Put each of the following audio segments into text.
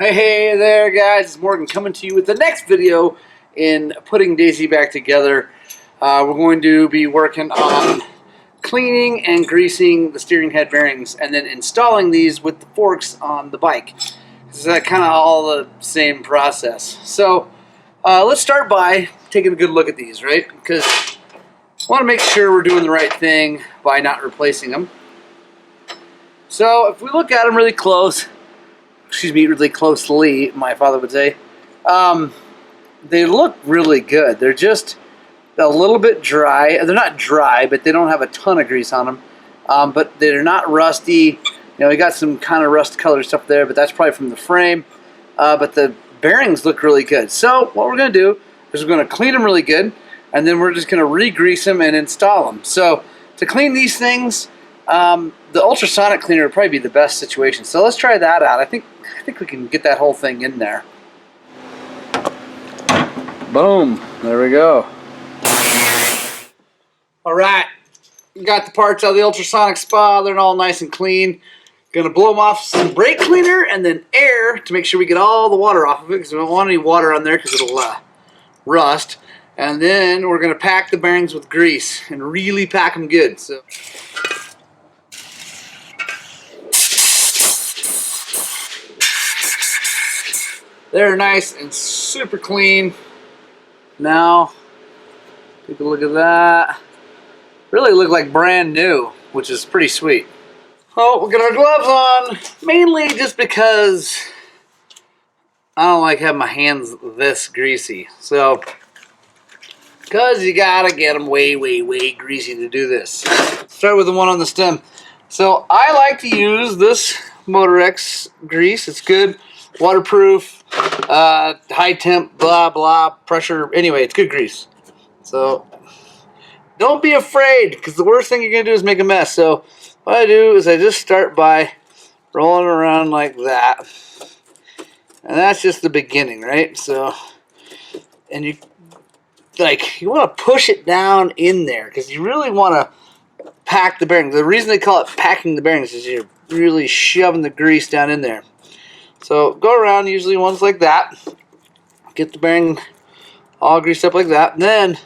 Hey there guys, it's Morgan coming to you with the next video in putting Daisy back together. We're going to be working on cleaning and greasing the steering head bearings and then installing these with the forks on the bike. This is kind of all the same process. So let's start by taking a good look at these, right? Because I want to make sure we're doing the right thing by not replacing them. So if we look at them really close, really closely, my father would say, they look really good. They're just a little bit dry. They're not dry, but they don't have a ton of grease on them. But they're not rusty. You know, we got some kind of rust color stuff there, but that's probably from the frame. But the bearings look really good. So what we're going to do is we're going to clean them really good, and then we're just going to re-grease them and install them. So to clean these things, the ultrasonic cleaner would probably be the best situation. So let's try that out. I think we can get that whole thing in there. Boom. There we go. Alright. Got the parts out of the ultrasonic spa. They're all nice and clean. Gonna blow them off some brake cleaner and then air to make sure we get all the water off of it, because we don't want any water on there because it'll rust. And then we're gonna pack the bearings with grease and really pack them good. So they're nice and super clean. Now, take a look at that. Really look like brand new, which is pretty sweet. Oh, we'll get our gloves on, mainly just because I don't like having my hands this greasy. So, because you gotta get them way greasy to do this. Start with the one on the stem. So, I like to use this Motorex grease. It's good, waterproof, high temp, blah blah, pressure. Anyway, it's good grease. So don't be afraid, because the worst thing you're gonna do is make a mess. So what I do is I just start by rolling around like that, and that's just the beginning, right? So, and you want to push it down in there, because you really want to pack the bearings. The reason they call it packing the bearings is you're really shoving the grease down in there. So go around, usually ones like that. Get the bearing all greased up like that. And then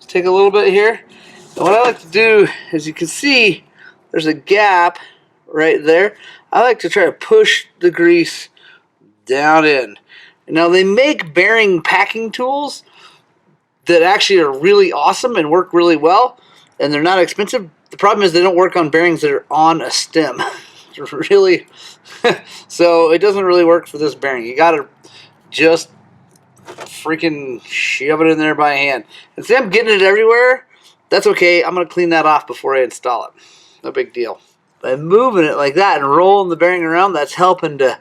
take a little bit here. And what I like to do, as you can see, there's a gap right there. I like to try to push the grease down in. Now they make bearing packing tools that actually are really awesome and work really well, and they're not expensive. The problem is they don't work on bearings that are on a stem. Really. So it doesn't really work for this bearing. You gotta just freaking shove it in there by hand. And see, I'm getting it everywhere. That's okay. I'm gonna clean that off before I install it. No big deal. By moving it like that and rolling the bearing around, that's helping to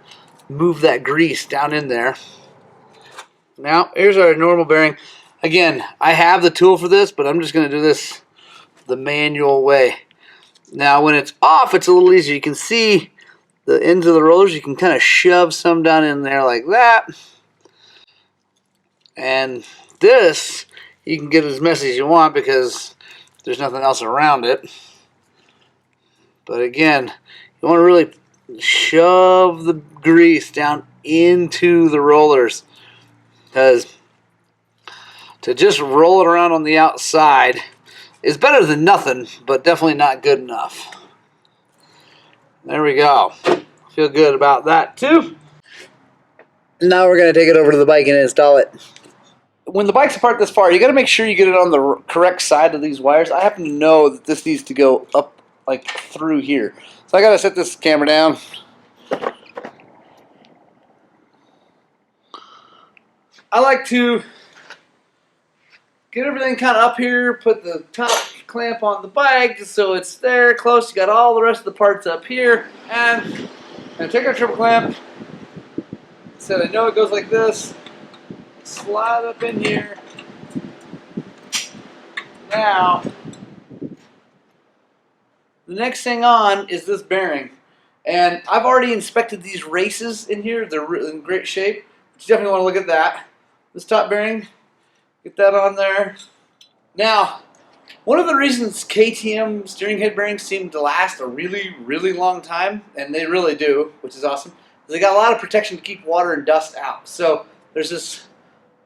move that grease down in there. Now here's our normal bearing. Again, I have the tool for this, but I'm just gonna do this the manual way. Now when it's off, it's a little easier. You can see the ends of the rollers. You can kind of shove some down in there like that. And this, you can get as messy as you want because there's nothing else around it. But again, you want to really shove the grease down into the rollers, because to just roll it around on the outside is better than nothing, but definitely not good enough. There we go. Feel good about that too. Now we're going to take it over to the bike and install it. When the bike's apart this far, you got to make sure you get it on the correct side of these wires. I happen to know that this needs to go up like through here. So I got to set this camera down. I like to get everything kind of up here, put the top clamp on the bike just so it's there close. You got all the rest of the parts up here, and take our triple clamp. So I know it goes like this. Slide up in here. Now, the next thing on is this bearing, and I've already inspected these races in here. They're in great shape. You definitely want to look at that. This top bearing, get that on there. Now, one of the reasons KTM steering head bearings seem to last a really long time, and they really do, which is awesome, They got a lot of protection to keep water and dust out. So there's this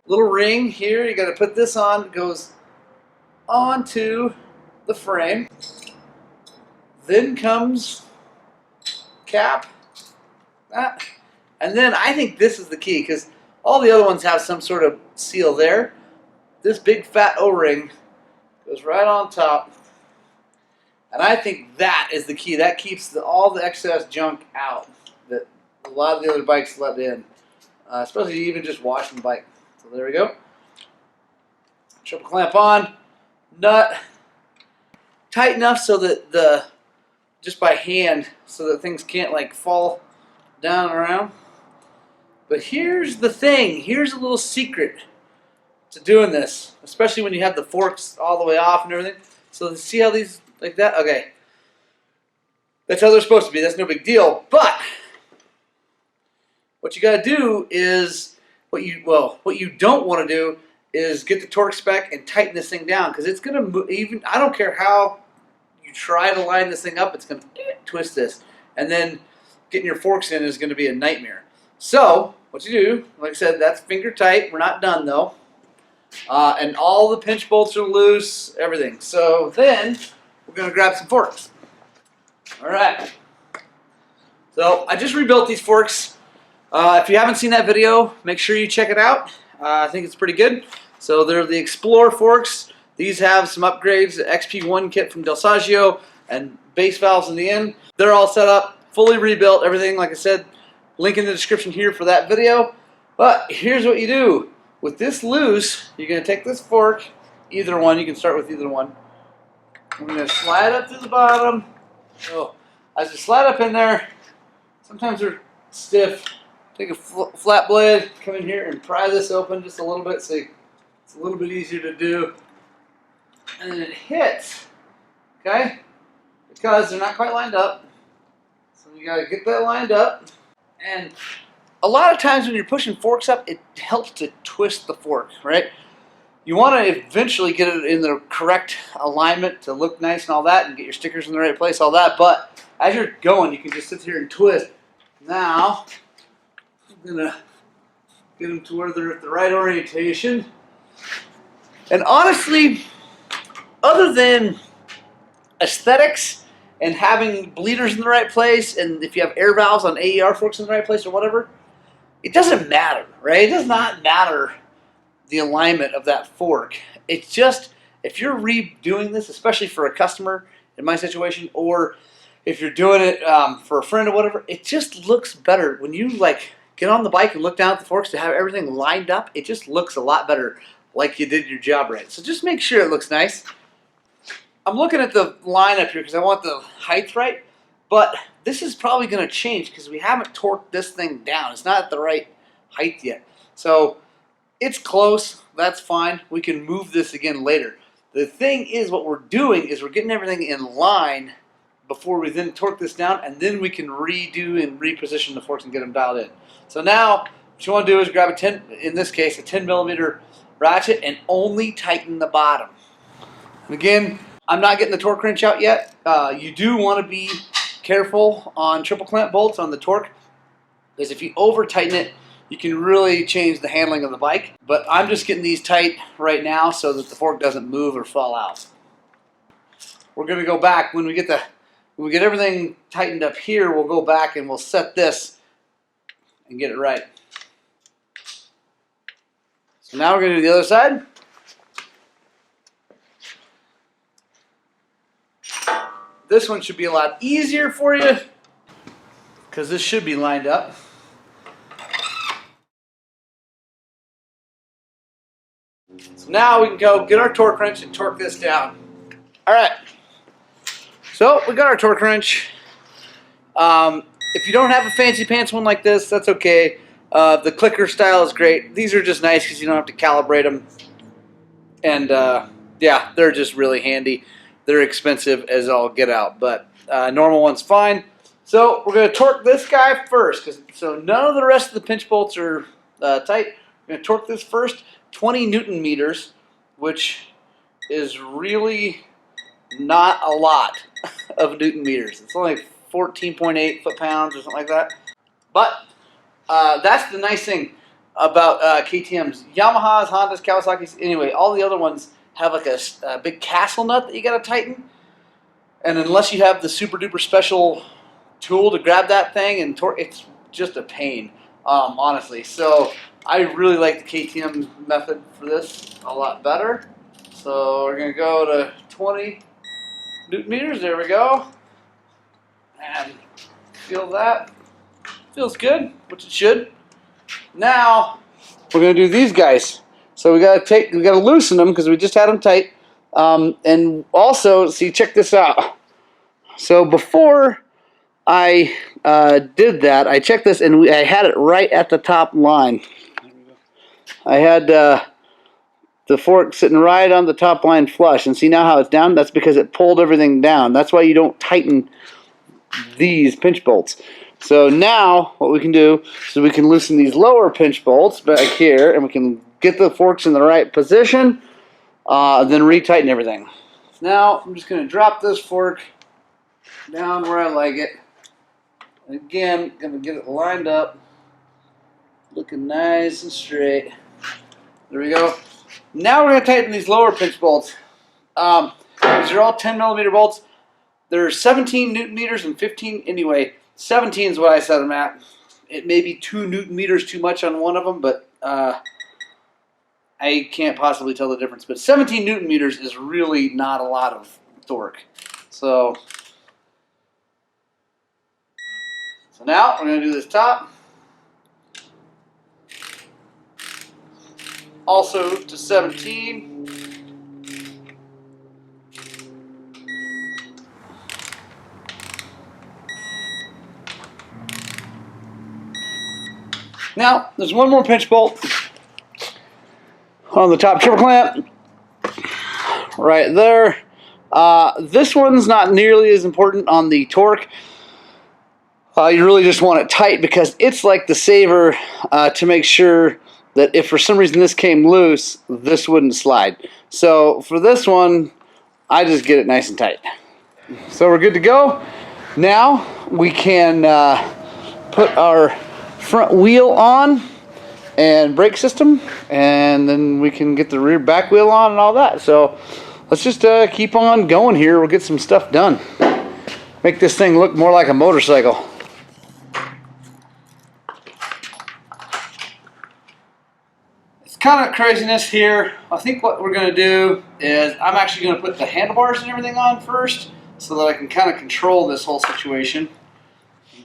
little ring here. You got to put this on. It goes onto the frame. Then comes cap, that, and then I think this is the key because all the other ones have some sort of seal there. This big fat O-ring goes right on top, and I think that is the key. That keeps all the excess junk out that a lot of the other bikes let in, especially even just washing the bike. So there we go. Triple clamp on, nut tight enough so that just by hand, so that things can't like fall down and around. But here's the thing. Here's a little secret to doing this, especially when you have the forks all the way off and everything. So see how these like that? Okay, that's how they're supposed to be. That's no big deal. But what you got to do is what you don't want to do is get the torque spec and tighten this thing down, because it's gonna move. Even I don't care how you try to line this thing up, it's gonna twist this, and then getting your forks in is gonna be a nightmare. So what you do, like I said, that's finger tight. We're not done though, and all the pinch bolts are loose, everything. So then we're gonna grab some forks. All right. So I just rebuilt these forks. If you haven't seen that video, make sure you check it out. I think it's pretty good. So they're the Explorer forks. These have some upgrades, the XP1 kit from Del Saggio, and base valves in the end. They're all set up, fully rebuilt, everything. Like I said, link in the description here for that video. But here's what you do. With this loose, you're going to take this fork, either one. You can start with either one. I'm going to slide up to the bottom. Oh, as you slide up in there, sometimes they're stiff. Take a flat blade, come in here and pry this open just a little bit so it's a little bit easier to do. And then it hits, okay? Because they're not quite lined up. So you gotta get that lined up. And a lot of times when you're pushing forks up, it helps to twist the fork, right? You wanna eventually get it in the correct alignment to look nice and all that, and get your stickers in the right place, all that. But as you're going, you can just sit here and twist. Now, I'm gonna get them to where they're at the right orientation. And honestly, other than aesthetics and having bleeders in the right place, and if you have air valves on AER forks in the right place or whatever, it doesn't matter, right? It does not matter the alignment of that fork. It's just, if you're redoing this, especially for a customer in my situation, or if you're doing it for a friend or whatever, it just looks better when you like get on the bike and look down at the forks to have everything lined up. It just looks a lot better, like you did your job right. So just make sure it looks nice. I'm looking at the line up here because I want the height right, but this is probably going to change because we haven't torqued this thing down. It's not at the right height yet. So it's close. That's fine. We can move this again later. The thing is, what we're doing is we're getting everything in line before we then torque this down, and then we can redo and reposition the forks and get them dialed in. So now what you want to do is grab in this case, a 10mm ratchet, and only tighten the bottom. And again, I'm not getting the torque wrench out yet. You do want to be careful on triple clamp bolts on the torque, because if you over tighten it, you can really change the handling of the bike. But I'm just getting these tight right now so that the fork doesn't move or fall out. We're going to go back when we get everything tightened up here. We'll go back and we'll set this and get it right. So now we're going to do the other side. This one should be a lot easier for you because this should be lined up. So now we can go get our torque wrench and torque this down. All right. So we got our torque wrench. If you don't have a fancy pants one like this, that's okay. The clicker style is great. These are just nice because you don't have to calibrate them. And yeah, they're just really handy. They're expensive as all get out, but normal one's fine. So we're going to torque this guy first. So none of the rest of the pinch bolts are tight. We're going to torque this first. 20 Newton meters, which is really not a lot of Newton meters. It's only 14.8 foot-pounds or something like that. But that's the nice thing about KTM's. Yamahas, Hondas, Kawasaki's, anyway, all the other ones have like a big castle nut that you got to tighten. And unless you have the super duper special tool to grab that thing and torque, it's just a pain, honestly. So I really like the KTM method for this a lot better. So we're going to go to 20 Newton meters. There we go. And feel that. Feels good, which it should. Now we're going to do these guys. So we got to loosen them because we just had them tight. And also, see, check this out. So before I did that, I checked this, and I had it right at the top line. I had the fork sitting right on the top line flush, and see now how it's down? That's because it pulled everything down. That's why you don't tighten these pinch bolts. So now what we can do is we can loosen these lower pinch bolts back here, and we can get the forks in the right position, then retighten everything. Now I'm just going to drop this fork down where I like it. And again, going to get it lined up, looking nice and straight. There we go. Now we're going to tighten these lower pinch bolts. These are all 10 millimeter bolts. They're 17 Newton meters and 15 anyway. 17 is what I set them at. It may be 2 Newton meters too much on one of them, but I can't possibly tell the difference. But 17 Newton meters is really not a lot of torque. So now we're going to do this top. Also to 17. Now, there's one more pinch bolt on the top triple clamp right there. This one's not nearly as important on the torque. You really just want it tight because it's like the saver to make sure that if for some reason this came loose, this wouldn't slide. So for this one, I just get it nice and tight. So we're good to go. Now we can put our front wheel on and brake system, and then we can get the rear back wheel on and all that. So let's just keep on going here. We'll get some stuff done. Make this thing look more like a motorcycle. It's kind of craziness here. I think what we're going to do is I'm actually going to put the handlebars and everything on first so that I can kind of control this whole situation.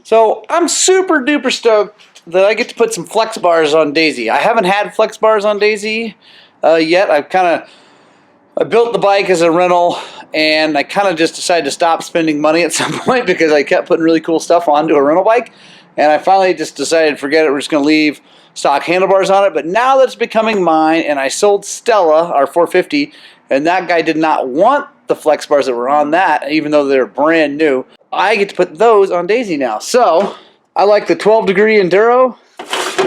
So I'm super duper stoked that I get to put some Flexx bars on Daisy. I haven't had Flexx bars on Daisy yet. I built the bike as a rental, and I kind of just decided to stop spending money at some point because I kept putting really cool stuff onto a rental bike. And I finally just decided, forget it, we're just going to leave stock handlebars on it. But now that it's becoming mine, and I sold Stella, our 450, and that guy did not want the Flexx bars that were on that, even though they're brand new, I get to put those on Daisy now. So I like the 12-degree Enduro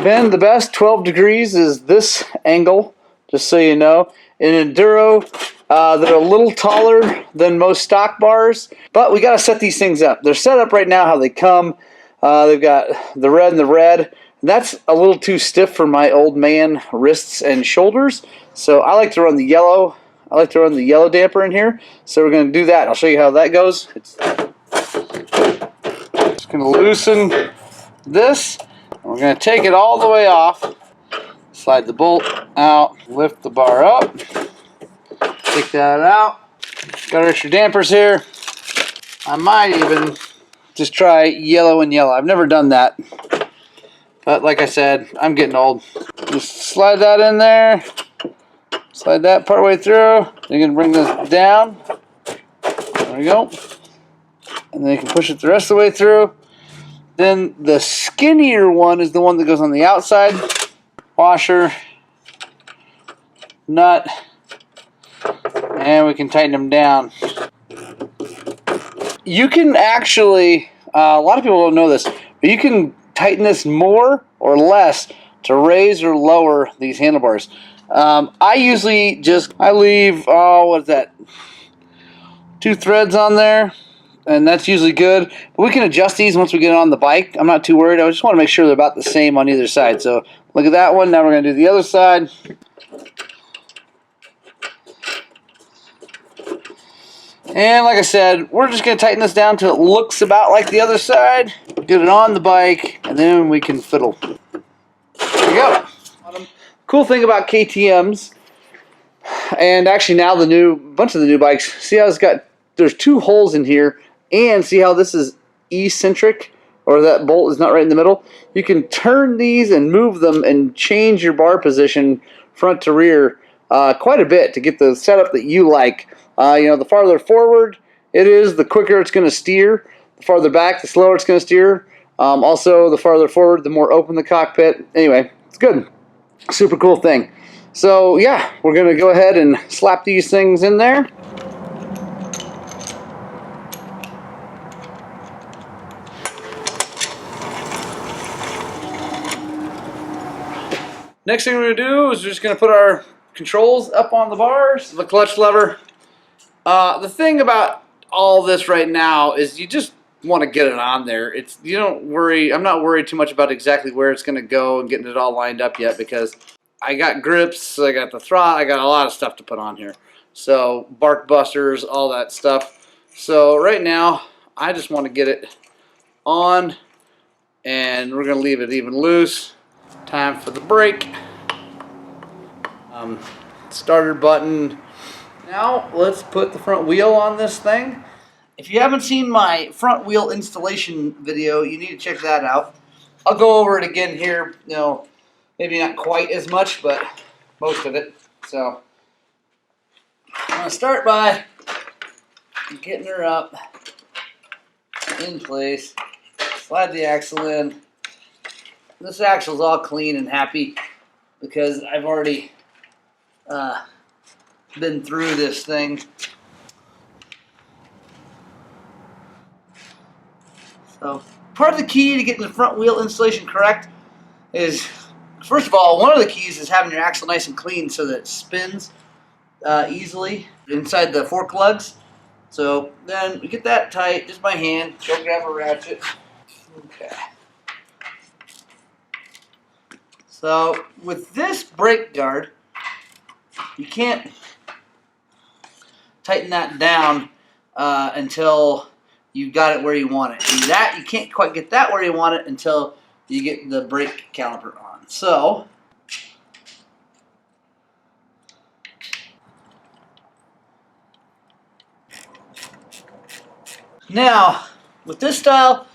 bend the best. 12 degrees is this angle, just so you know. In Enduro, they're a little taller than most stock bars, but we got to set these things up. They're set up right now how they come. They've got the red and the red. That's a little too stiff for my old man wrists and shoulders, so I like to run the yellow. I like to run the yellow damper in here, so we're going to do that. I'll show you how that goes. Just going to loosen this, and we're going to take it all the way off. Slide the bolt out, lift the bar up, take that out. Got our extra dampers here. I might even just try yellow and yellow. I've never done that, but like I said, I'm getting old. Just slide that in there, slide that part way through. You're going to bring this down. There we go. And then you can push it the rest of the way through. Then the skinnier one is the one that goes on the outside. Washer, nut, and we can tighten them down. You can actually, a lot of people don't know this, but you can tighten this more or less to raise or lower these handlebars. I usually I leave, what is that, 2 threads on there and that's usually good. But we can adjust these once we get on the bike. I'm not too worried. I just want to make sure they're about the same on either side. So look at that one. Now we're going to do the other side. And like I said, we're just going to tighten this down until it looks about like the other side. Get it on the bike, and then we can fiddle. There we go. Cool thing about KTM's, and actually now the bunch of the new bikes, see how there's 2 holes in here, and see how this is eccentric, or that bolt is not right in the middle? You can turn these and move them and change your bar position front to rear quite a bit to get the setup that you like. You know, the farther forward it is, the quicker it's going to steer. The farther back, the slower it's going to steer. Also, the farther forward, the more open the cockpit. Anyway, it's good. Super cool thing. So yeah, we're going to go ahead and slap these things in there. Next thing we're going to do is we're just going to put our controls up on the bars, the clutch lever. The thing about all this right now is you just want to get it on there. You don't worry. I'm not worried too much about exactly where it's going to go and getting it all lined up yet, because I got grips, I got the throttle, I got a lot of stuff to put on here. So bark busters, all that stuff. So right now I just want to get it on, and we're going to leave it even loose. Time for the brake. Starter button. Now let's put the front wheel on this thing. If you haven't seen my front wheel installation video, you need to check that out. I'll go over it again here, you know, maybe not quite as much, but most of it. So I'm going to start by getting her up in place, slide the axle in. This axle's all clean and happy because I've already been through this thing. So part of the key to getting the front wheel installation correct is, first of all, one of the keys is having your axle nice and clean so that it spins easily inside the fork lugs. So then we get that tight, just by hand. Go grab a ratchet. Okay. So with this brake guard, you can't tighten that down until you got it where you want it. And you can't quite get that where you want it until you get the brake caliper on. So now with this style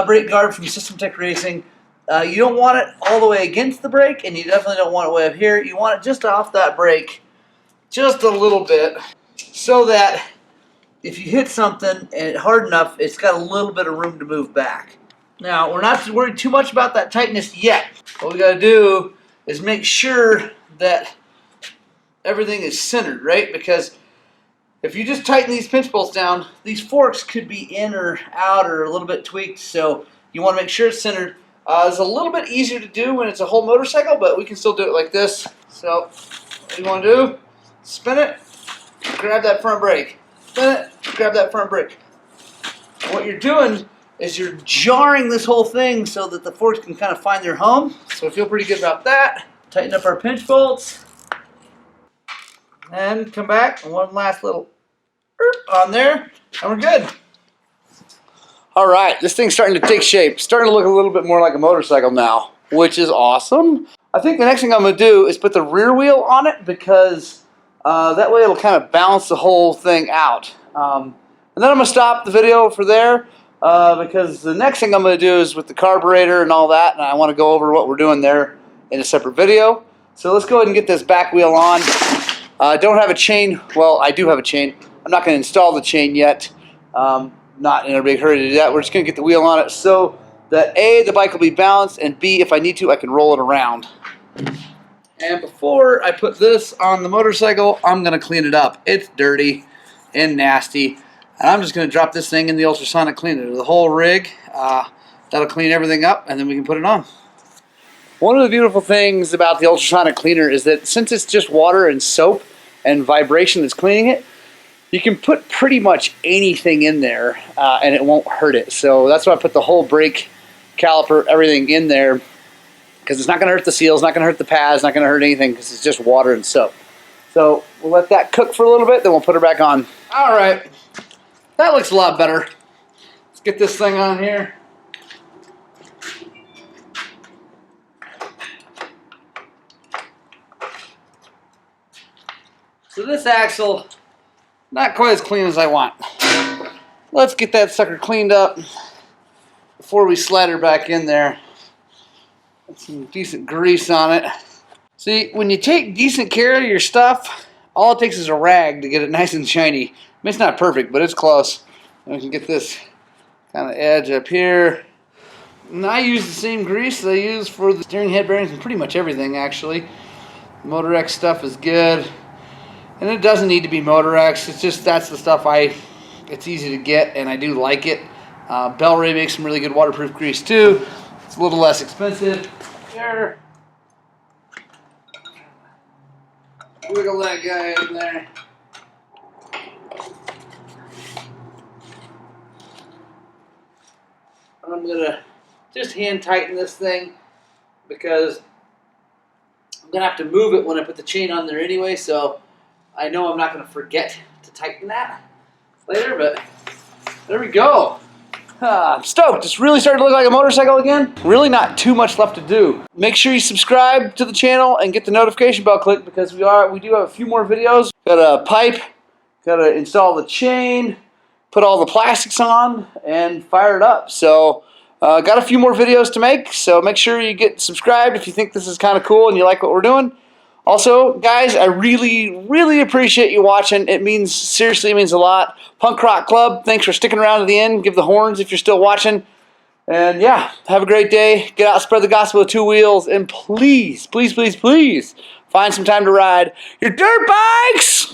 brake guard from System Tech Racing, you don't want it all the way against the brake, and you definitely don't want it way up here. You want it just off that brake, just a little bit, so that if you hit something and hard enough, it's got a little bit of room to move back. Now, we're not worried too much about that tightness yet. What we got to do is make sure that everything is centered, right? Because if you just tighten these pinch bolts down, these forks could be in or out or a little bit tweaked, so you want to make sure it's centered. It's a little bit easier to do when it's a whole motorcycle, but we can still do it like this. So what you want to do, spin it, grab that front brake. Spin it, grab that front brake. And what you're doing is you're jarring this whole thing so that the forks can kind of find their home. So I feel pretty good about that. Tighten up our pinch bolts. And come back, and one last little on there, and we're good. All right, this thing's starting to take shape. Starting to look a little bit more like a motorcycle now, which is awesome. I think the next thing I'm going to do is put the rear wheel on it, because that way it'll kind of balance the whole thing out. And then I'm going to stop the video for there, because the next thing I'm going to do is with the carburetor and all that, and I want to go over what we're doing there in a separate video. So let's go ahead and get this back wheel on. I don't have a chain. Well, I do have a chain. I'm not going to install the chain yet. Not in a big hurry to do that. We're just going to get the wheel on it so that A, the bike will be balanced, and B, if I need to, I can roll it around. And before I put this on the motorcycle, I'm going to clean it up. It's dirty and nasty, and I'm just going to drop this thing in the ultrasonic cleaner. The whole rig, that'll clean everything up, and then we can put it on. One of the beautiful things about the ultrasonic cleaner is that since it's just water and soap and vibration that's cleaning it, You can put pretty much anything in there and it won't hurt it. So that's why I put the whole brake caliper, everything in there, because it's not going to hurt the seals, not going to hurt the pads, not going to hurt anything, because it's just water and soap. So we'll let that cook for a little bit, then we'll put her back on. All right, that looks a lot better. Let's get this thing on here. So this axle, not quite as clean as I want. Let's get that sucker cleaned up before we slide her back in there. Put some decent grease on it. See, when you take decent care of your stuff, all it takes is a rag to get it nice and shiny. I mean, it's not perfect, but it's close. And we can get this kind of edge up here. And I use the same grease that I use for the steering head bearings and pretty much everything, actually. Motorex stuff is good. And it doesn't need to be Motorex. It's just that's the stuff it's easy to get, and I do like it. Bel-Ray makes some really good waterproof grease too. It's a little less expensive. There. Wiggle that guy in there. I'm gonna just hand tighten this thing because I'm gonna have to move it when I put the chain on there anyway, so I know I'm not gonna forget to tighten that later, but there we go. I'm stoked. It's really starting to look like a motorcycle again. Really not too much left to do. Make sure you subscribe to the channel and get the notification bell clicked, because we do have a few more videos. Got a pipe, got to install the chain, put all the plastics on, and fire it up. So got a few more videos to make, so make sure you get subscribed if you think this is kind of cool and you like what we're doing. Also, guys, I really appreciate you watching. It means, seriously, it means a lot. Punk Rock Club, thanks for sticking around to the end. Give the horns if you're still watching. And yeah, have a great day. Get out, spread the gospel of two wheels, and please, please, please, please, find some time to ride your dirt bikes.